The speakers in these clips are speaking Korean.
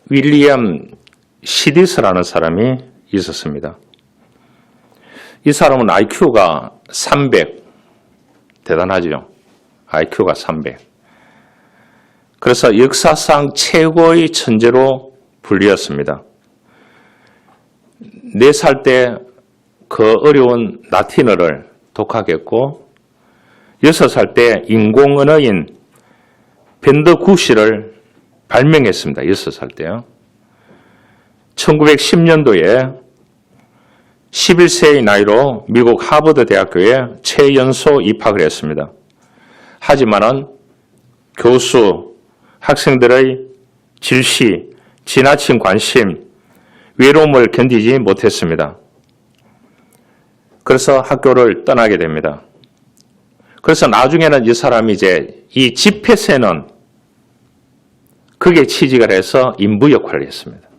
윌리엄 시디스라는 사람이 있었습니다. 이 사람은 IQ가 300, 대단하죠. IQ가 300. 그래서 역사상 최고의 천재로 불리었습니다. 4살 때 그 어려운 라틴어를 독학했고 6살 때 인공언어인 벤더구시를 발명했습니다. 6살 때요. 1910년도에 11세의 나이로 미국 하버드 대학교에 최연소 입학을 했습니다. 하지만은 교수, 학생들의 질시, 지나친 관심, 외로움을 견디지 못했습니다. 그래서 학교를 떠나게 됩니다. 그래서 나중에는 이 사람이 이제 이 집회세는 그게 취직을 해서 인부 역할을 했습니다.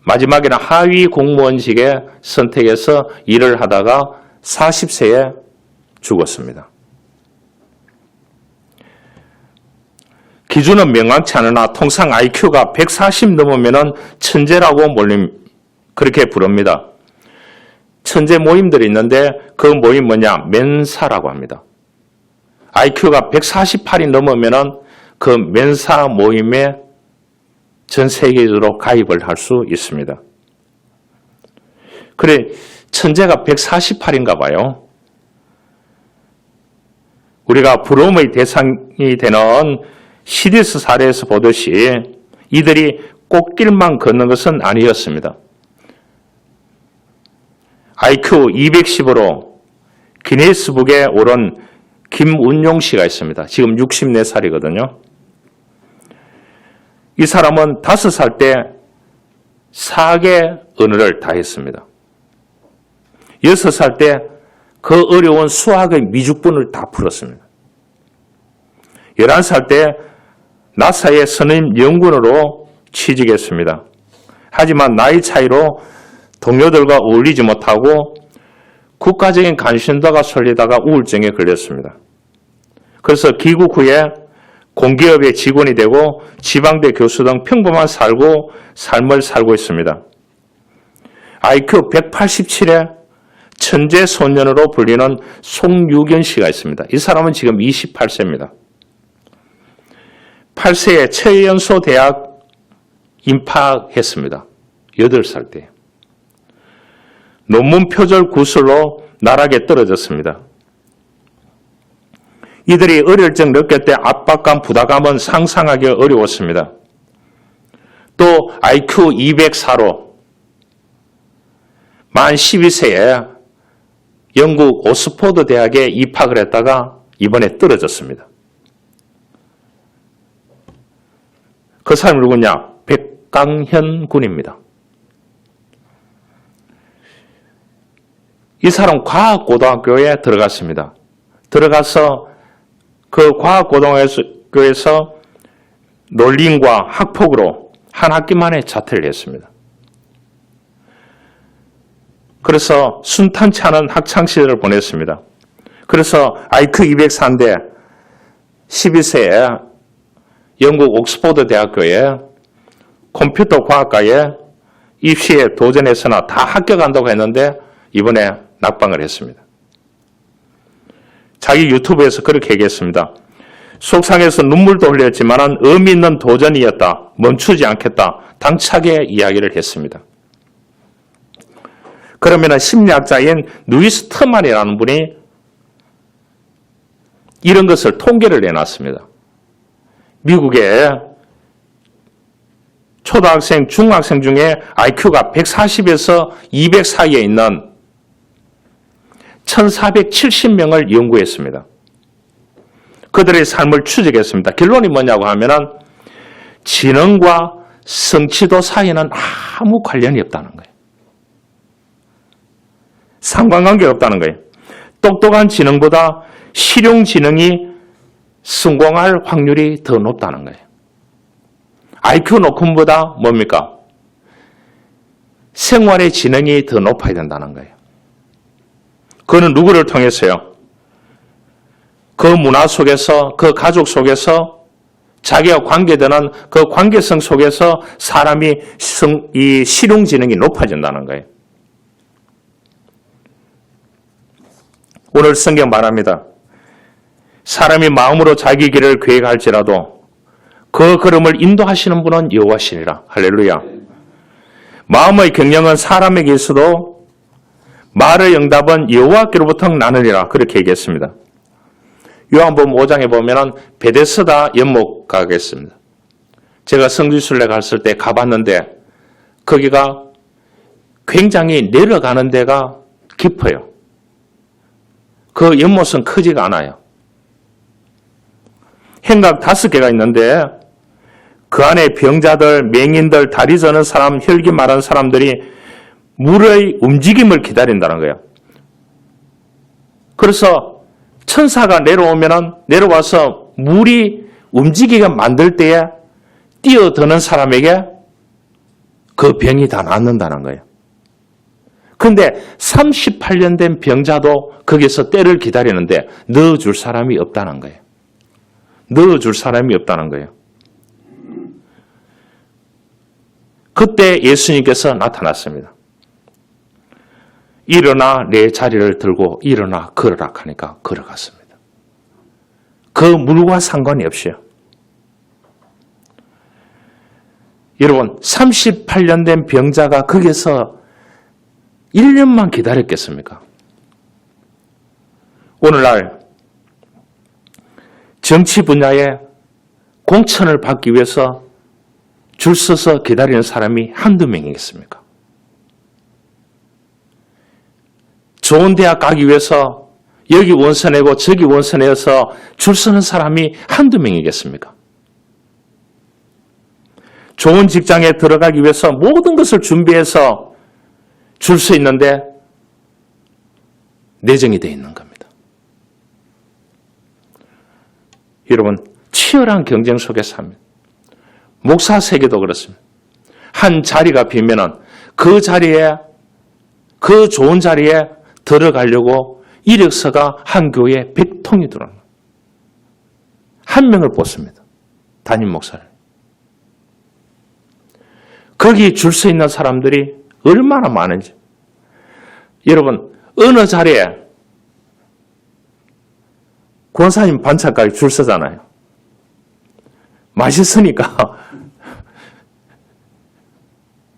마지막에는 하위 공무원직에 선택해서 일을 하다가 40세에 죽었습니다. 기준은 명확치 않으나 통상 IQ가 140 넘으면 천재라고 그렇게 부릅니다. 천재 모임들이 있는데 그 모임 뭐냐? 멘사라고 합니다. IQ가 148이 넘으면 그 멘사 모임에 전 세계적으로 가입을 할 수 있습니다. 그래, 천재가 148인가 봐요. 우리가 부러움의 대상이 되는 시디스 사례에서 보듯이 이들이 꽃길만 걷는 것은 아니었습니다. IQ 210으로 기네스북에 오른 김운용 씨가 있습니다. 지금 64살이거든요. 이 사람은 5살 때 4개 언어를 다 했습니다. 6살 때 그 어려운 수학의 미죽분을 다 풀었습니다. 11살 때 나사의 선임 연구원으로 취직했습니다. 하지만 나이 차이로 동료들과 어울리지 못하고 국가적인 관심도가 쏠리다가 우울증에 걸렸습니다. 그래서 귀국 후에 공기업의 직원이 되고 지방대 교수 등 평범한 삶을 살고 있습니다. IQ 187의 천재 소년으로 불리는 송유견 씨가 있습니다. 이 사람은 지금 28세입니다. 8세에 최연소 대학 입학했습니다. 8살 때. 논문 표절 구술로 나락에 떨어졌습니다. 이들이 어릴 적 느꼈을 압박감, 부담감은 상상하기 어려웠습니다. 또 IQ 204로 만 12세에 영국 옥스퍼드 대학에 입학을 했다가 이번에 떨어졌습니다. 그 사람이 누구냐? 백강현 군입니다. 이 사람 과학고등학교에 들어갔습니다. 들어가서 그 과학고등학교에서 논린과 학폭으로 한 학기 만에 자퇴를 했습니다. 그래서 순탄치 않은 학창시절을 보냈습니다. 그래서 IQ 204인데 12세에 영국 옥스퍼드 대학교에 컴퓨터 과학과에 입시에 도전해서나 다 합격한다고 했는데 이번에 낙방을 했습니다. 자기 유튜브에서 그렇게 얘기했습니다. 속상해서 눈물도 흘렸지만 의미 있는 도전이었다. 멈추지 않겠다. 당차게 이야기를 했습니다. 그러면 심리학자인 루이스 터만이라는 분이 이런 것을 통계를 내놨습니다. 미국의 초등학생, 중학생 중에 IQ가 140에서 200 사이에 있는 1470명을 연구했습니다. 그들의 삶을 추적했습니다. 결론이 뭐냐고 하면은 지능과 성취도 사이에는 아무 관련이 없다는 거예요. 상관관계가 없다는 거예요. 똑똑한 지능보다 실용 지능이 성공할 확률이 더 높다는 거예요. IQ 높음보다 뭡니까? 생활의 지능이 더 높아야 된다는 거예요. 그거는 누구를 통해서요? 그 문화 속에서, 그 가족 속에서 자기와 관계되는 그 관계성 속에서 사람이 이 실용지능이 높아진다는 거예요. 오늘 성경 말합니다. 사람이 마음으로 자기 길을 계획할지라도 그 걸음을 인도하시는 분은 여호와시니라. 할렐루야. 마음의 경영은 사람에게 있어도 말의 응답은 여호와께로부터 나느니라. 그렇게 얘기했습니다. 요한복음 5장에 보면은 베데스다 연못 가겠습니다. 제가 성지순례 갔을 때 가봤는데 거기가 굉장히 내려가는 데가 깊어요. 그 연못은 크지가 않아요. 행각 5개가 있는데 그 안에 병자들, 맹인들, 다리 저는 사람, 혈기 마른 사람들이 물의 움직임을 기다린다는 거예요. 그래서 천사가 내려와서 물이 움직이게 만들 때에 뛰어드는 사람에게 그 병이 다 낫는다는 거예요. 그런데 38년 된 병자도 거기서 때를 기다리는데 넣어줄 사람이 없다는 거예요. 넣어줄 사람이 없다는 거예요. 그때 예수님께서 나타났습니다. 일어나 내 자리를 들고 일어나 걸어라 하니까 걸어갔습니다. 그 물과 상관이 없이요. 여러분 38년 된 병자가 거기서 1년만 기다렸겠습니까? 오늘날 정치 분야에 공천을 받기 위해서 줄 서서 기다리는 사람이 한두 명이겠습니까? 좋은 대학 가기 위해서 여기 원서 내고 저기 원서 내서 줄 서는 사람이 한두 명이겠습니까? 좋은 직장에 들어가기 위해서 모든 것을 준비해서 줄 수 있는데 내정이 되어 있는 겁니다. 여러분, 치열한 경쟁 속에서 삽니다. 목사 세계도 그렇습니다. 한 자리가 비면은 그 자리에, 그 좋은 자리에 들어가려고 이력서가 한 교회에 100통이 들어오는 거예요. 한 명을 뽑습니다. 담임 목사를. 거기 줄 수 있는 사람들이 얼마나 많은지. 여러분, 어느 자리에 권사님 반찬까지 줄 서잖아요. 맛있으니까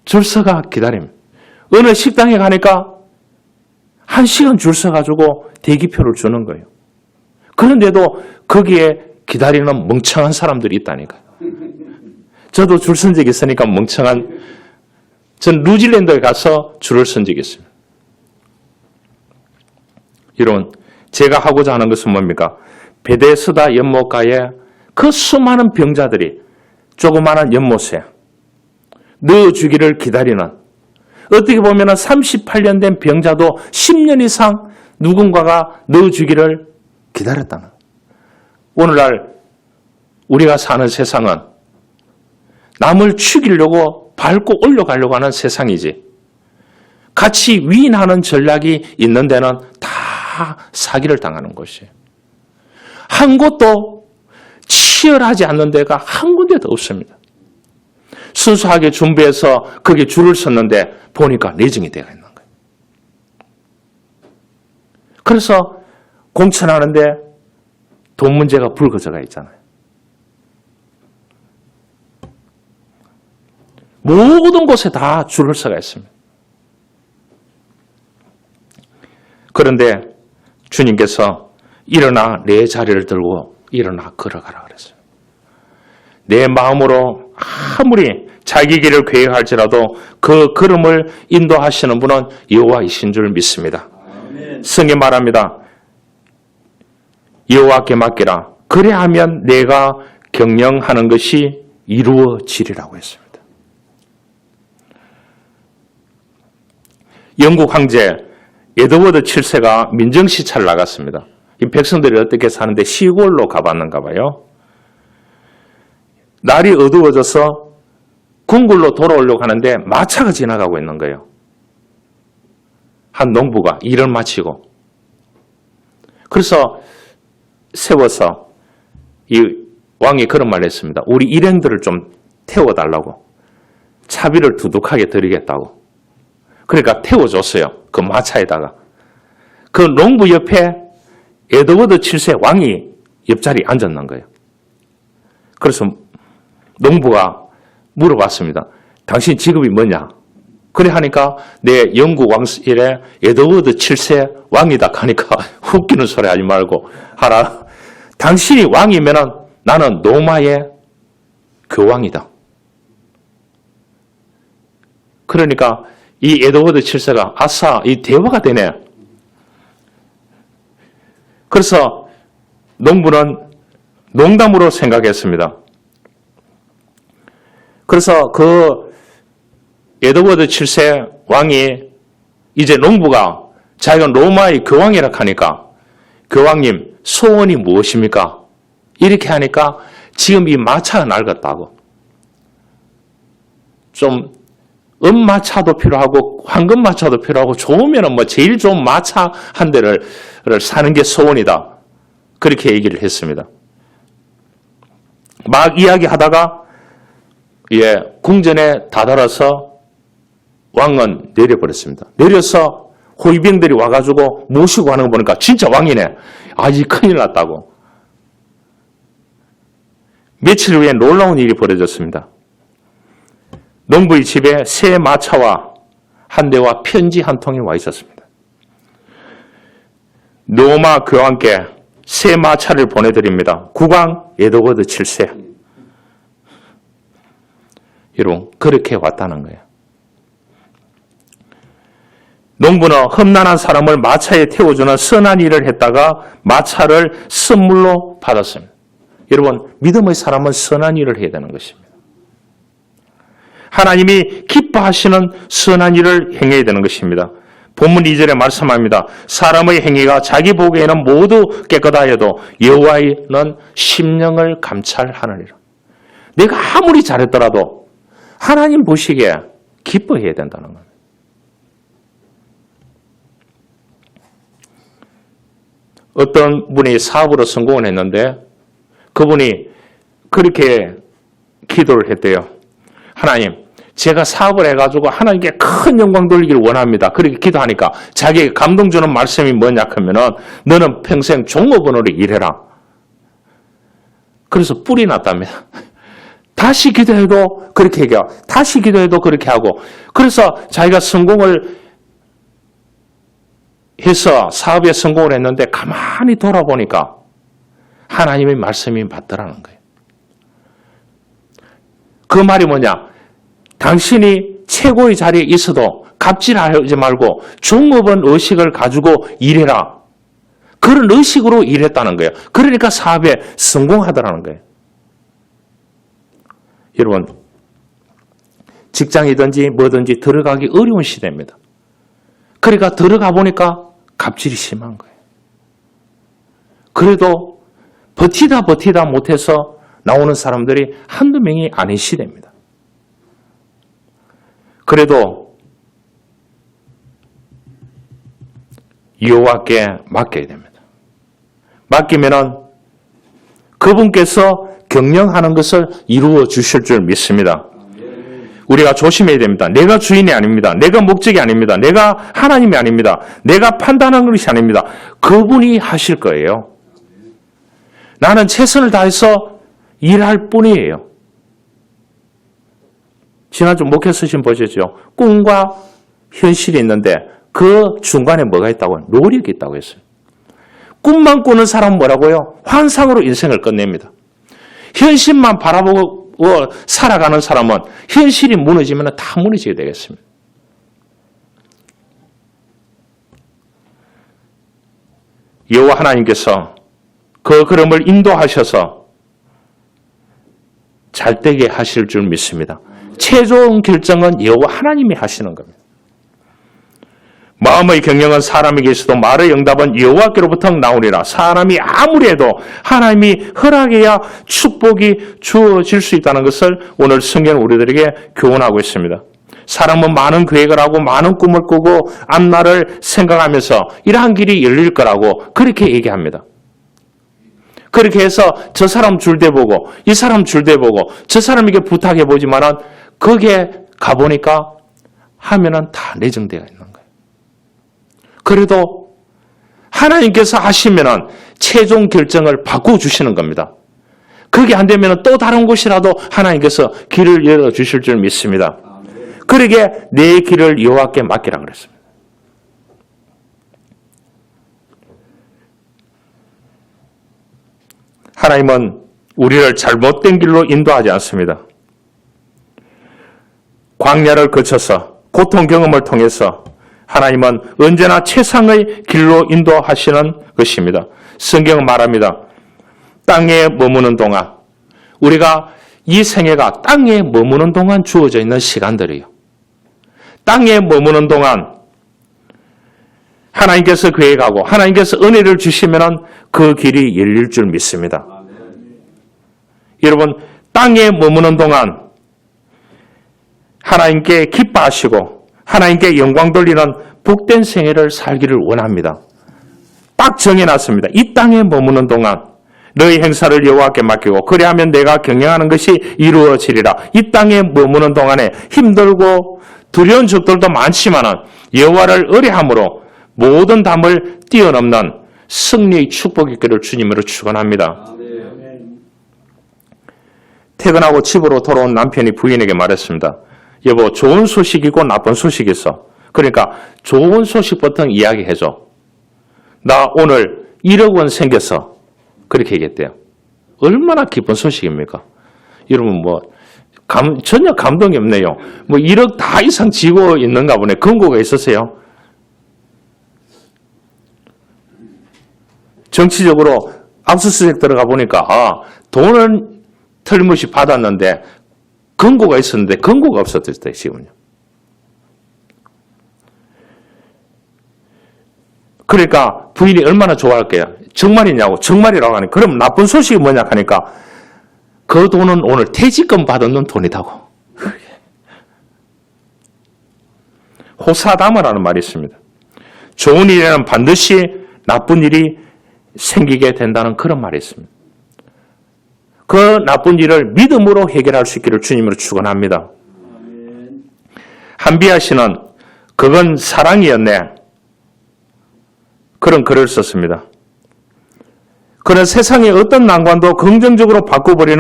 줄 서가 기다립니다. 어느 식당에 가니까 1시간 줄 서가지고 대기표를 주는 거예요. 그런데도 거기에 기다리는 멍청한 사람들이 있다니까요. 저도 줄 선 적이 있으니까 전 뉴질랜드에 가서 줄을 선 적이 있습니다. 여러분, 제가 하고자 하는 것은 뭡니까? 베데스다 연못가에 그 수많은 병자들이 조그마한 연못에 넣어주기를 기다리는, 어떻게 보면 38년 된 병자도 10년 이상 누군가가 넣어주기를 기다렸다는. 오늘날 우리가 사는 세상은 남을 죽이려고 밟고 올려가려고 하는 세상이지, 같이 위인하는 전략이 있는 데는 다 사기를 당하는 것이에요. 한 곳도 치열하지 않는 데가 한 군데도 없습니다. 순수하게 준비해서 거기에 줄을 섰는데 보니까 내정이 되어 있는 거예요. 그래서 공천하는데 돈 문제가 불거져가 있잖아요. 모든 곳에 다 줄을 서가 있습니다. 그런데 주님께서 일어나 내 자리를 들고 일어나 걸어가라 그랬어요. 내 마음으로 아무리 자기 길을 계획할지라도 그 걸음을 인도하시는 분은 여호와이신 줄 믿습니다. 성경 말합니다. 여호와께 맡기라. 그래야하면 내가 경영하는 것이 이루어지리라고 했습니다. 영국 황제 에드워드 7세가 민정시찰을 나갔습니다. 이 백성들이 어떻게 사는데 시골로 가봤는가 봐요. 날이 어두워져서 궁궐로 돌아오려고 하는데 마차가 지나가고 있는 거예요. 한 농부가 일을 마치고. 그래서 세워서 이 왕이 그런 말을 했습니다. 우리 일행들을 좀 태워달라고. 차비를 두둑하게 드리겠다고. 그러니까 태워줬어요. 그 마차에다가. 그 농부 옆에 에드워드 7세 왕이 옆자리에 앉았는 거예요. 그래서 농부가 물어봤습니다. 당신 직업이 뭐냐? 그래 하니까 내 영국 왕실의 에드워드 7세 왕이다 하니까 웃기는 소리 하지 말고 하라. 당신이 왕이면은 나는 로마의 교황이다. 그러니까 이 에드워드 7세가 아싸 이 대화가 되네. 그래서 농부는 농담으로 생각했습니다. 그래서 그 에드워드 7세 왕이 이제 농부가 자기가 로마의 교황이라 하니까 교황님 소원이 무엇입니까? 이렇게 하니까 지금 이 마차가 낡았다고. 좀 은마차도 필요하고 황금마차도 필요하고 좋으면 뭐 제일 좋은 마차 한 대를 사는 게 소원이다. 그렇게 얘기를 했습니다. 막 이야기하다가 궁전에 다다라서 왕은 내려버렸습니다. 내려서 호위병들이 와가지고 모시고 가는 거 보니까 진짜 왕이네. 이 큰일 났다고. 며칠 후에 놀라운 일이 벌어졌습니다. 농부의 집에 새 마차와 한 대와 편지 한 통이 와 있었습니다. 로마 교황께 새 마차를 보내드립니다. 국왕 에드워드 7세. 여러분 그렇게 왔다는 거예요. 농부는 험난한 사람을 마차에 태워주는 선한 일을 했다가 마차를 선물로 받았습니다. 여러분 믿음의 사람은 선한 일을 해야 되는 것입니다. 하나님이 기뻐하시는 선한 일을 행해야 되는 것입니다. 본문 2절에 말씀합니다. 사람의 행위가 자기 보기에는 모두 깨끗하여도 여호와는 심령을 감찰하느니라. 내가 아무리 잘했더라도 하나님 보시기에 기뻐해야 된다는 겁니다. 어떤 분이 사업으로 성공을 했는데 그분이 그렇게 기도를 했대요. 하나님, 제가 사업을 해가지고 하나님께 큰 영광 돌리기를 원합니다. 그렇게 기도하니까 자기에게 감동 주는 말씀이 뭐냐 하면은 너는 평생 종업원으로 일해라. 그래서 뿔이 났답니다. 다시 기도해도 그렇게 얘기하고 다시 기도해도 그렇게 하고 그래서 자기가 성공을 해서 사업에 성공을 했는데 가만히 돌아보니까 하나님의 말씀이 맞더라는 거예요. 그 말이 뭐냐? 당신이 최고의 자리에 있어도 갑질하지 말고 종업원 의식을 가지고 일해라. 그런 의식으로 일했다는 거예요. 그러니까 사업에 성공하더라는 거예요. 여러분, 직장이든지 뭐든지 들어가기 어려운 시대입니다. 그러니까 들어가 보니까 갑질이 심한 거예요. 그래도 버티다 못해서 나오는 사람들이 한두 명이 아닌 시대입니다. 그래도 여호와께 맡겨야 됩니다. 맡기면은 그분께서 경영하는 것을 이루어 주실 줄 믿습니다. 우리가 조심해야 됩니다. 내가 주인이 아닙니다. 내가 목적이 아닙니다. 내가 하나님이 아닙니다. 내가 판단하는 것이 아닙니다. 그분이 하실 거예요. 나는 최선을 다해서 일할 뿐이에요. 지난주 목회 서신 보셨죠? 꿈과 현실이 있는데 그 중간에 뭐가 있다고요? 노력이 있다고 했어요. 꿈만 꾸는 사람은 뭐라고요? 환상으로 인생을 끝냅니다. 현실만 바라보고 살아가는 사람은 현실이 무너지면 다 무너지게 되겠습니다. 여호와 하나님께서 그 걸음을 인도하셔서 잘되게 하실 줄 믿습니다. 최종 결정은 여호와 하나님이 하시는 겁니다. 마음의 경영은 사람에게서도 말의 응답은 여호와께로부터 나오리라. 사람이 아무리 해도 하나님이 허락해야 축복이 주어질 수 있다는 것을 오늘 성경 우리들에게 교훈하고 있습니다. 사람은 많은 계획을 하고 많은 꿈을 꾸고 앞날을 생각하면서 이러한 길이 열릴 거라고 그렇게 얘기합니다. 그렇게 해서 저 사람 줄대보고 이 사람 줄대보고 저 사람에게 부탁해보지만은 거기에 가보니까 하면은 다 내정되어 있는 거예요. 그래도 하나님께서 하시면은 최종 결정을 바꿔주시는 겁니다. 그게 안 되면 또 다른 곳이라도 하나님께서 길을 열어주실 줄 믿습니다. 그러게 내 길을 여호와께 맡기라 그랬습니다. 하나님은 우리를 잘못된 길로 인도하지 않습니다. 광야를 거쳐서 고통 경험을 통해서 하나님은 언제나 최상의 길로 인도하시는 것입니다. 성경은 말합니다. 땅에 머무는 동안, 우리가 이 생애가 땅에 머무는 동안 주어져 있는 시간들이에요. 땅에 머무는 동안 하나님께서 계획하고 하나님께서 은혜를 주시면 그 길이 열릴 줄 믿습니다. 여러분, 땅에 머무는 동안 하나님께 기뻐하시고 하나님께 영광 돌리는 복된 생애를 살기를 원합니다. 딱 정해놨습니다. 이 땅에 머무는 동안 너희 행사를 여호와께 맡기고 그리하면 내가 경영하는 것이 이루어지리라. 이 땅에 머무는 동안에 힘들고 두려운 적들도 많지만 여호와를 의뢰함으로 모든 담을 뛰어넘는 승리의 축복이 있기를 주님으로 축원합니다. 퇴근하고 집으로 돌아온 남편이 부인에게 말했습니다. 여보, 좋은 소식이고 나쁜 소식이 있어. 그러니까 좋은 소식부터 이야기해줘. 나 오늘 1억 원 생겼어. 그렇게 얘기했대요. 얼마나 기쁜 소식입니까? 여러분 전혀 감동이 없네요. 1억 다 이상 지고 있는가 보네. 근거가 있었어요. 정치적으로 압수수색 들어가 보니까 돈은 틀림없이 받았는데 근거가 있었는데 근거가 없었을 때 지금요. 그러니까 부인이 얼마나 좋아할게요. 정말이냐고. 정말이라고 하니 그럼 나쁜 소식이 뭐냐 하니까 그 돈은 오늘 퇴직금 받는 돈이다고. 호사다마라는 말이 있습니다. 좋은 일에는 반드시 나쁜 일이 생기게 된다는 그런 말이 있습니다. 그 나쁜 일을 믿음으로 해결할 수 있기를 주님으로 축원합니다. 한비아 씨는 그건 사랑이었네. 그런 글을 썼습니다. 그는 세상의 어떤 난관도 긍정적으로 바꿔버리는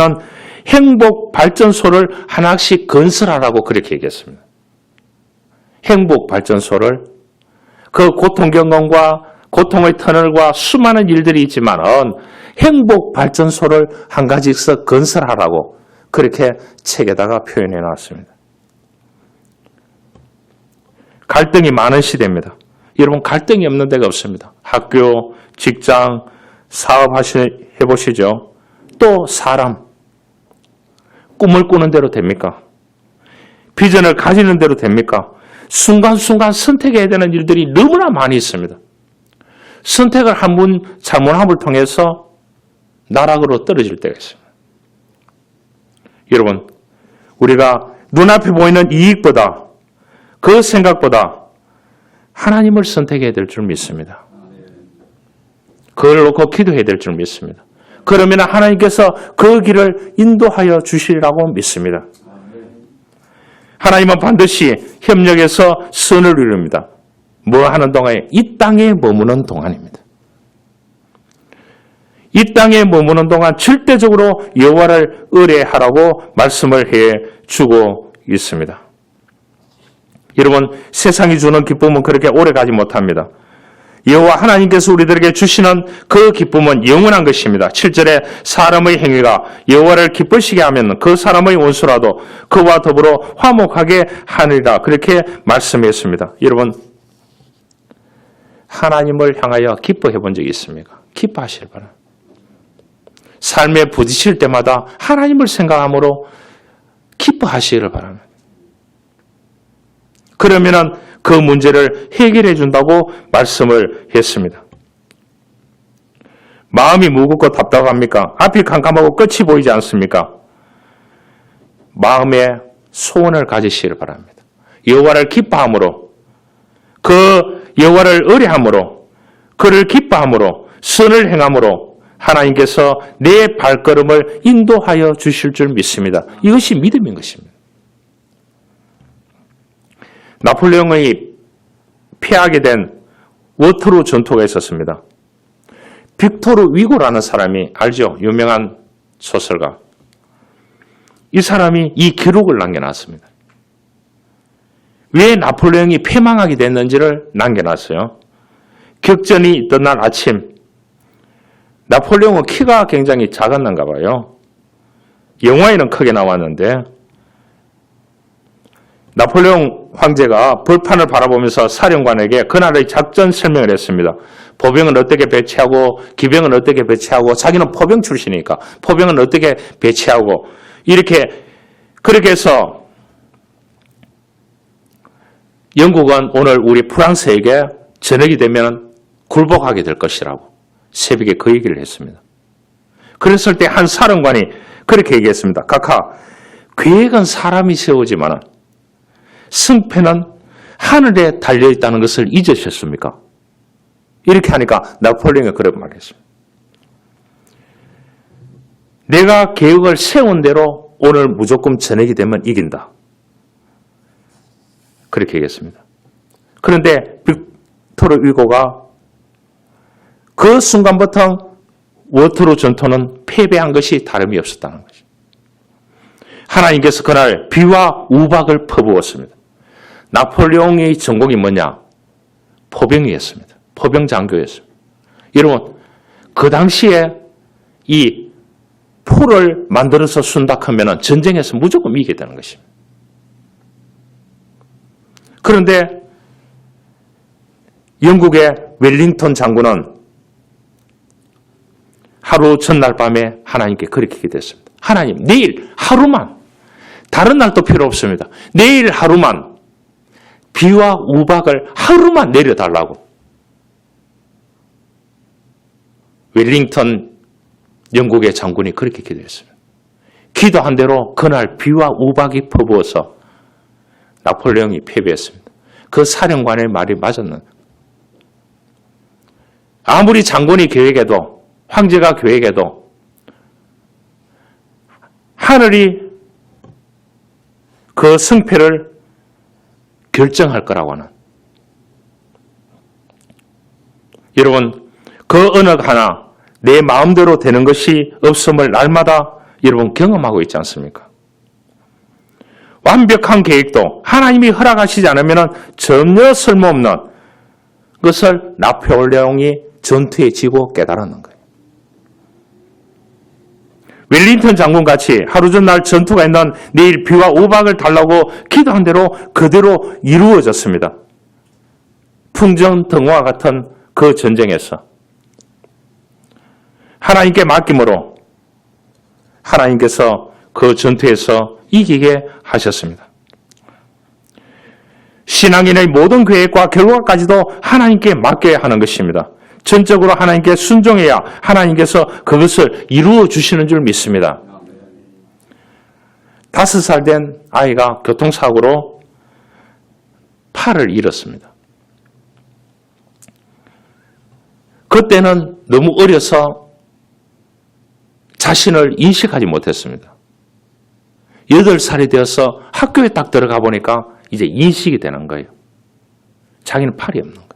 행복 발전소를 하나씩 건설하라고 그렇게 얘기했습니다. 행복 발전소를 그 고통 경험과 고통의 터널과 수많은 일들이 있지만 행복 발전소를 한 가지씩 건설하라고 그렇게 책에다가 표현해 놨습니다. 갈등이 많은 시대입니다. 여러분, 갈등이 없는 데가 없습니다. 학교, 직장, 사업 해보시죠. 또 사람, 꿈을 꾸는 대로 됩니까? 비전을 가지는 대로 됩니까? 순간순간 선택해야 되는 일들이 너무나 많이 있습니다. 선택을 한 번 잘못함을 통해서 나락으로 떨어질 때가 있습니다. 여러분, 우리가 눈앞에 보이는 이익보다 그 생각보다 하나님을 선택해야 될 줄 믿습니다. 그걸 놓고 기도해야 될 줄 믿습니다. 그러면 하나님께서 그 길을 인도하여 주시리라고 믿습니다. 하나님은 반드시 협력해서 선을 이룹니다. 뭐 하는 동안에? 이 땅에 머무는 동안입니다. 이 땅에 머무는 동안 절대적으로 여호와를 의뢰하라고 말씀을 해주고 있습니다. 여러분, 세상이 주는 기쁨은 그렇게 오래 가지 못합니다. 여호와 하나님께서 우리들에게 주시는 그 기쁨은 영원한 것입니다. 7절에 사람의 행위가 여호와를 기쁘시게 하면 그 사람의 원수라도 그와 더불어 화목하게 하느니라. 그렇게 말씀했습니다. 여러분, 하나님을 향하여 기뻐해 본 적이 있습니까? 기뻐하시길 바랍니다. 삶에 부딪힐 때마다 하나님을 생각함으로 기뻐하시기를 바랍니다. 그러면 그 문제를 해결해 준다고 말씀을 했습니다. 마음이 무겁고 답답합니까? 앞이 캄캄하고 끝이 보이지 않습니까? 마음에 소원을 가지시기를 바랍니다. 여호와를 기뻐함으로, 그 여호와를 의뢰함으로, 그를 기뻐함으로, 선을 행함으로 하나님께서 내 발걸음을 인도하여 주실 줄 믿습니다. 이것이 믿음인 것입니다. 나폴레옹이 패하게 된 워터루 전투가 있었습니다. 빅토르 위고라는 사람이 알죠? 유명한 소설가. 이 사람이 이 기록을 남겨놨습니다. 왜 나폴레옹이 패망하게 됐는지를 남겨놨어요. 격전이 있던 날 아침, 나폴레옹은 키가 굉장히 작았는가 봐요. 영화에는 크게 나왔는데 나폴레옹 황제가 벌판을 바라보면서 사령관에게 그날의 작전 설명을 했습니다. 포병은 어떻게 배치하고 기병은 어떻게 배치하고 자기는 포병 출신이니까 포병은 어떻게 배치하고 그렇게 해서 영국은 오늘 우리 프랑스에게 저녁이 되면 굴복하게 될 것이라고 새벽에 그 얘기를 했습니다. 그랬을 때 한 사령관이 그렇게 얘기했습니다. 각하, 계획은 사람이 세우지만 승패는 하늘에 달려있다는 것을 잊으셨습니까? 이렇게 하니까 나폴레옹이 그렇게 말했습니다. 내가 계획을 세운 대로 오늘 무조건 저녁이 되면 이긴다. 그렇게 얘기했습니다. 그런데 빅토르 위고가 그 순간부터 워터루 전투는 패배한 것이 다름이 없었다는 것입니다. 하나님께서 그날 비와 우박을 퍼부었습니다. 나폴레옹의 전공이 뭐냐? 포병이었습니다. 포병 장교였습니다. 여러분, 그 당시에 이 포를 만들어서 쏜다 하면 전쟁에서 무조건 이기게 되는 것입니다. 그런데 영국의 웰링턴 장군은 하루 전날 밤에 하나님께 그렇게 기도했습니다. 하나님, 내일 하루만, 다른 날도 필요 없습니다. 내일 하루만 비와 우박을 하루만 내려달라고. 웰링턴 영국의 장군이 그렇게 기도했습니다. 기도한 대로 그날 비와 우박이 퍼부어서 나폴레옹이 패배했습니다. 그 사령관의 말이 맞았는. 아무리 장군이 계획해도 황제가 계획해도 하늘이 그 승패를 결정할 거라고 하는. 여러분, 그 어느 하나 내 마음대로 되는 것이 없음을 날마다 여러분 경험하고 있지 않습니까? 완벽한 계획도 하나님이 허락하시지 않으면 전혀 쓸모없는 것을 나폴레옹이 전투에 지고 깨달았는 거예요. 웰링턴 장군같이 하루 전날 전투가 있는 내일 비와 우박을 달라고 기도한 대로 그대로 이루어졌습니다. 풍전등화와 같은 그 전쟁에서 하나님께 맡김으로 하나님께서 그 전투에서 이기게 하셨습니다. 신앙인의 모든 계획과 결과까지도 하나님께 맡겨야 하는 것입니다. 전적으로 하나님께 순종해야 하나님께서 그것을 이루어 주시는 줄 믿습니다. 5살 된 아이가 교통사고로 팔을 잃었습니다. 그때는 너무 어려서 자신을 인식하지 못했습니다. 8살이 되어서 학교에 딱 들어가 보니까 이제 인식이 되는 거예요. 자기는 팔이 없는 거예요.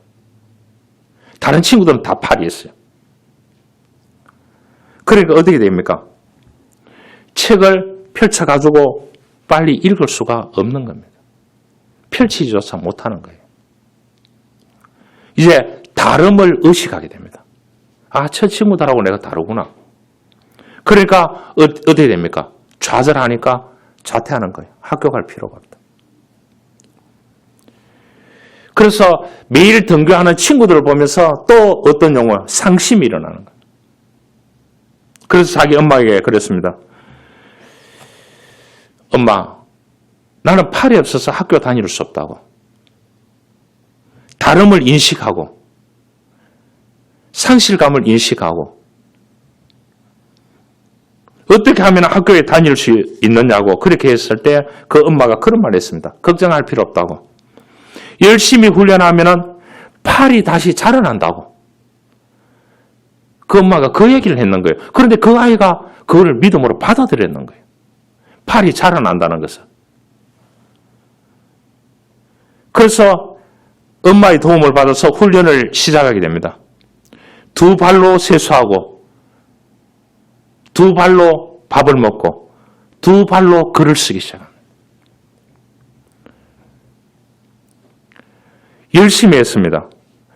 다른 친구들은 다 팔이 있어요. 그러니까 어떻게 됩니까? 책을 펼쳐가지고 빨리 읽을 수가 없는 겁니다. 펼치지조차 못하는 거예요. 이제 다름을 의식하게 됩니다. 아, 저 친구들하고 내가 다르구나. 그러니까 어떻게 됩니까? 좌절하니까 자퇴하는 거예요. 학교 갈 필요가 없다. 그래서 매일 등교하는 친구들을 보면서 또 어떤 용어, 상심이 일어나는 거예요. 그래서 자기 엄마에게 그랬습니다. 엄마, 나는 팔이 없어서 학교 다닐 수 없다고. 다름을 인식하고 상실감을 인식하고 어떻게 하면 학교에 다닐 수 있느냐고 그렇게 했을 때 그 엄마가 그런 말을 했습니다. 걱정할 필요 없다고. 열심히 훈련하면 팔이 다시 자라난다고. 그 엄마가 그 얘기를 했는 거예요. 그런데 그 아이가 그걸 믿음으로 받아들였는 거예요. 팔이 자라난다는 것을. 그래서 엄마의 도움을 받아서 훈련을 시작하게 됩니다. 두 발로 세수하고, 두 발로 밥을 먹고, 두 발로 글을 쓰기 시작합니다. 열심히 했습니다.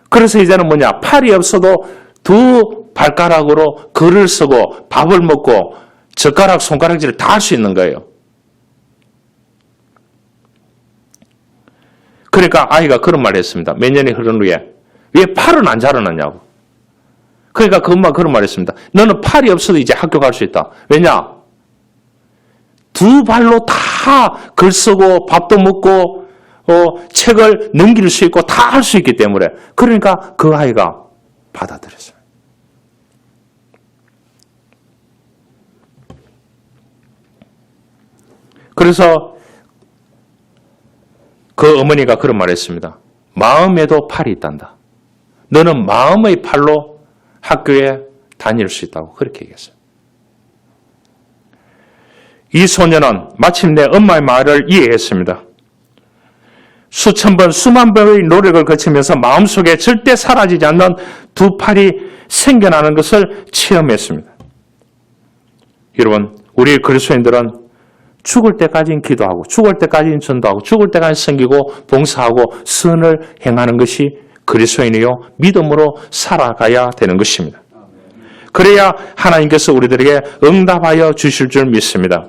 그래서 이제는 뭐냐? 팔이 없어도 두 발가락으로 글을 쓰고 밥을 먹고 젓가락, 손가락질을 다 할 수 있는 거예요. 그러니까 아이가 그런 말을 했습니다. 몇 년이 흐른 후에. 왜 팔은 안 자라났냐고. 그러니까 그 엄마가 그런 말을 했습니다. 너는 팔이 없어도 이제 학교 갈 수 있다. 왜냐? 두 발로 다 글 쓰고 밥도 먹고 책을 넘길 수 있고 다 할 수 있기 때문에. 그러니까 그 아이가 받아들였어요. 그래서 그 어머니가 그런 말을 했습니다. 마음에도 팔이 있단다. 너는 마음의 팔로 학교에 다닐 수 있다고 그렇게 얘기했어요. 이 소녀는 마침내 엄마의 말을 이해했습니다. 수천 번, 수만 번의 노력을 거치면서 마음속에 절대 사라지지 않는 두 팔이 생겨나는 것을 체험했습니다. 여러분, 우리 그리스도인들은 죽을 때까지는 기도하고, 죽을 때까지는 전도하고, 죽을 때까지 섬기고, 봉사하고, 선을 행하는 것이 그리스도인이요 믿음으로 살아가야 되는 것입니다. 그래야 하나님께서 우리들에게 응답하여 주실 줄 믿습니다.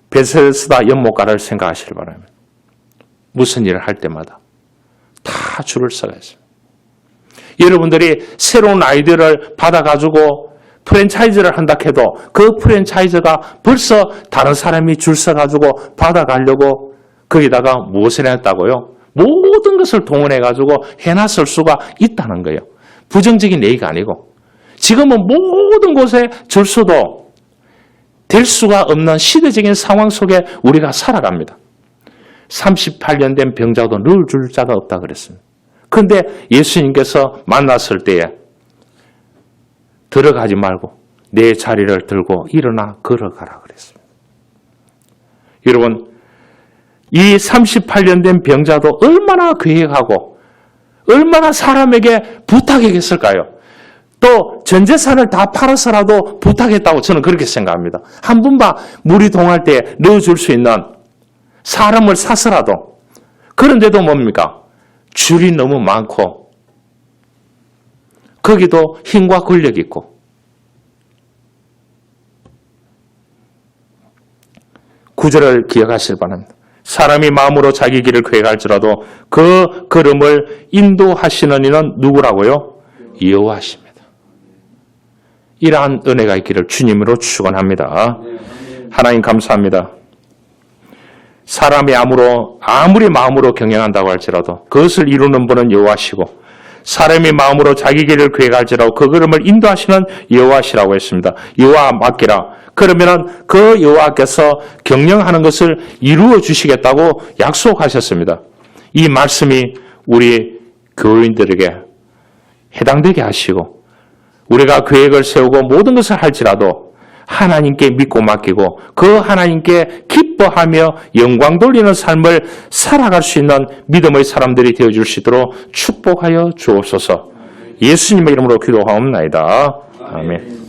베세스다 연못가를 생각하시길 바랍니다. 무슨 일을 할 때마다 다 줄을 서가 있습니다. 여러분들이 새로운 아이디어를 받아가지고 프랜차이즈를 한다 해도 그 프랜차이즈가 벌써 다른 사람이 줄 서가지고 받아가려고 거기다가 무엇을 했다고요? 모든 것을 동원해가지고 해놨을 수가 있다는 거예요. 부정적인 얘기가 아니고. 지금은 모든 곳에 줄 수도 될 수가 없는 시대적인 상황 속에 우리가 살아갑니다. 38년 된 병자도 늘 줄 자가 없다 그랬습니다. 그런데 예수님께서 만났을 때에 들어가지 말고 내 자리를 들고 일어나 걸어가라 그랬습니다. 여러분, 이 38년 된 병자도 얼마나 계획하고 얼마나 사람에게 부탁했을까요? 또 전 재산을 다 팔아서라도 부탁했다고 저는 그렇게 생각합니다. 한 번만 물이 동할 때 넣어줄 수 있는 사람을 사서라도. 그런데도 뭡니까? 줄이 너무 많고 거기도 힘과 권력이 있고 구절을 기억하시길 바랍니다. 사람이 마음으로 자기 길을 계획할지라도 그 걸음을 인도하시는 이는 누구라고요? 여호와십니다. 이러한 은혜가 있기를 주님으로 축원합니다. 하나님 감사합니다. 사람이 아무리 마음으로 경영한다고 할지라도 그것을 이루는 분은 여호와시고 사람이 마음으로 자기 길을 계획할지라도 그 걸음을 인도하시는 여호와시라고 했습니다. 여호와 맡기라. 그러면은 그 여호와께서 경영하는 것을 이루어 주시겠다고 약속하셨습니다. 이 말씀이 우리 교인들에게 해당되게 하시고 우리가 계획을 세우고 모든 것을 할지라도 하나님께 믿고 맡기고 그 하나님께 기뻐하며 영광 돌리는 삶을 살아갈 수 있는 믿음의 사람들이 되어줄 수 있도록 축복하여 주옵소서. 예수님의 이름으로 기도하옵나이다. 아멘.